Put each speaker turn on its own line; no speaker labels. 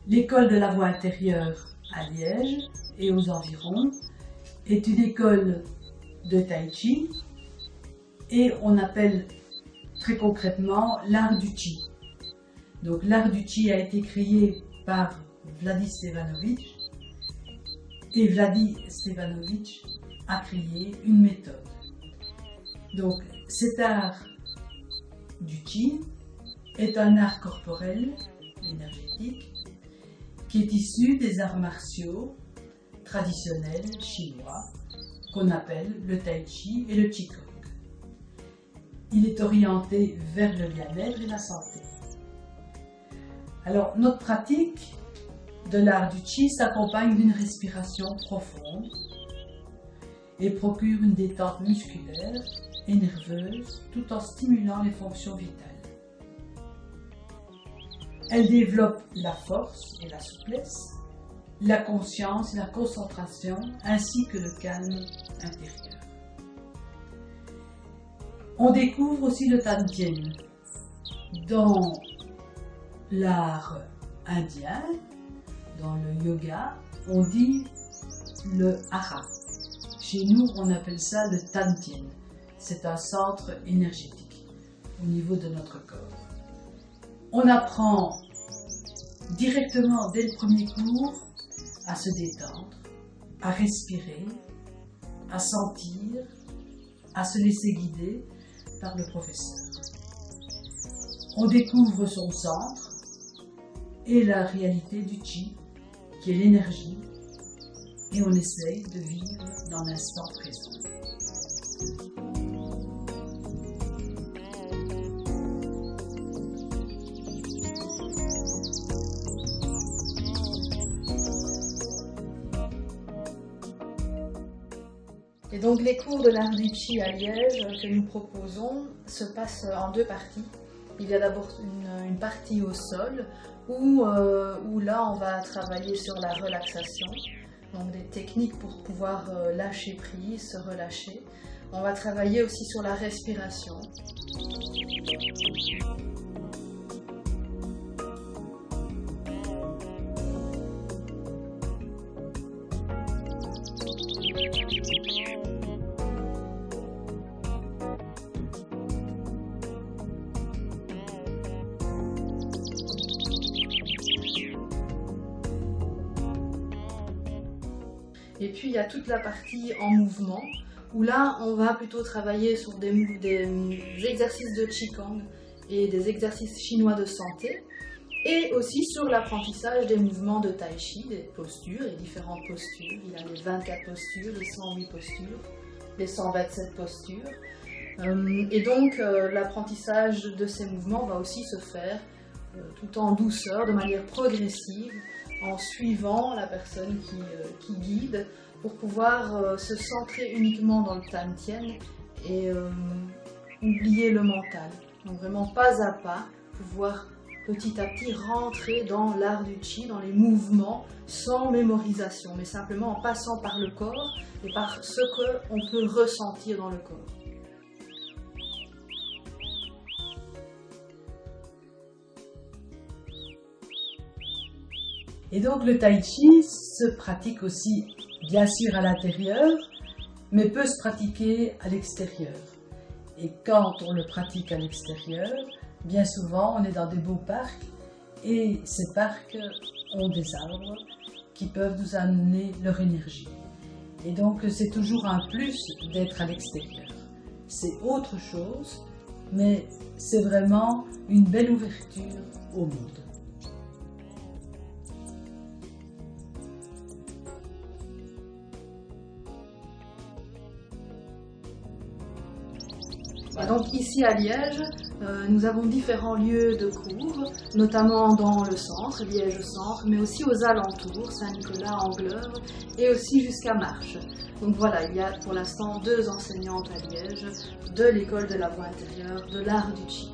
L'école de la voie intérieure à Liège et aux environs est une école de tai chi et on appelle très concrètement l'art du chi. Donc l'art du chi a été créé par Vladi Stevanović et Vladi Stevanović a créé une méthode. Donc cet art du chi est un art corporel, énergétique, qui est issu des arts martiaux traditionnels chinois qu'on appelle le tai chi et le qigong. Il est orienté vers le bien-être et la santé. Alors notre pratique de l'art du chi s'accompagne d'une respiration profonde et procure une détente musculaire et nerveuse tout en stimulant les fonctions vitales. Elle développe la force et la souplesse, la conscience et la concentration, ainsi que le calme intérieur. On découvre aussi le Tantien. Dans l'art indien, dans le yoga, on dit le hara. Chez nous, on appelle ça le Tantien. C'est un centre énergétique au niveau de notre corps. On apprend directement dès le premier cours à se détendre, à respirer, à sentir, à se laisser guider par le professeur. On découvre son centre et la réalité du chi, qui est l'énergie, et on essaye de vivre dans l'instant présent.
Et donc les cours de l'art du chi à Liège que nous proposons se passent en deux parties. Il y a d'abord une partie au sol où là on va travailler sur la relaxation, donc des techniques pour pouvoir lâcher prise, se relâcher. On va travailler aussi sur la respiration. Et puis il y a toute la partie en mouvement, où là on va plutôt travailler sur des exercices de Qigong et des exercices chinois de santé, et aussi sur l'apprentissage des mouvements de Tai Chi, des postures, les différentes postures. Il y a les 24 postures, les 108 postures, les 127 postures. Et donc l'apprentissage de ces mouvements va aussi se faire tout en douceur, de manière progressive, en suivant la personne qui guide, pour pouvoir se centrer uniquement dans le Tantien et oublier le mental. Donc vraiment pas à pas, pouvoir petit à petit rentrer dans l'art du chi, dans les mouvements, sans mémorisation, mais simplement en passant par le corps et par ce qu'on peut ressentir dans le corps.
Et donc le tai chi se pratique aussi bien sûr à l'intérieur, mais peut se pratiquer à l'extérieur. Et quand on le pratique à l'extérieur, bien souvent on est dans des beaux parcs, et ces parcs ont des arbres qui peuvent nous amener leur énergie. Et donc c'est toujours un plus d'être à l'extérieur. C'est autre chose, mais c'est vraiment une belle ouverture au monde.
Donc ici à Liège, nous avons différents lieux de cours, notamment dans le centre, Liège centre, mais aussi aux alentours, Saint-Nicolas, Angleur, et aussi jusqu'à Marches. Donc voilà, il y a pour l'instant 2 enseignantes à Liège de l'école de la voie intérieure, de l'art du chi.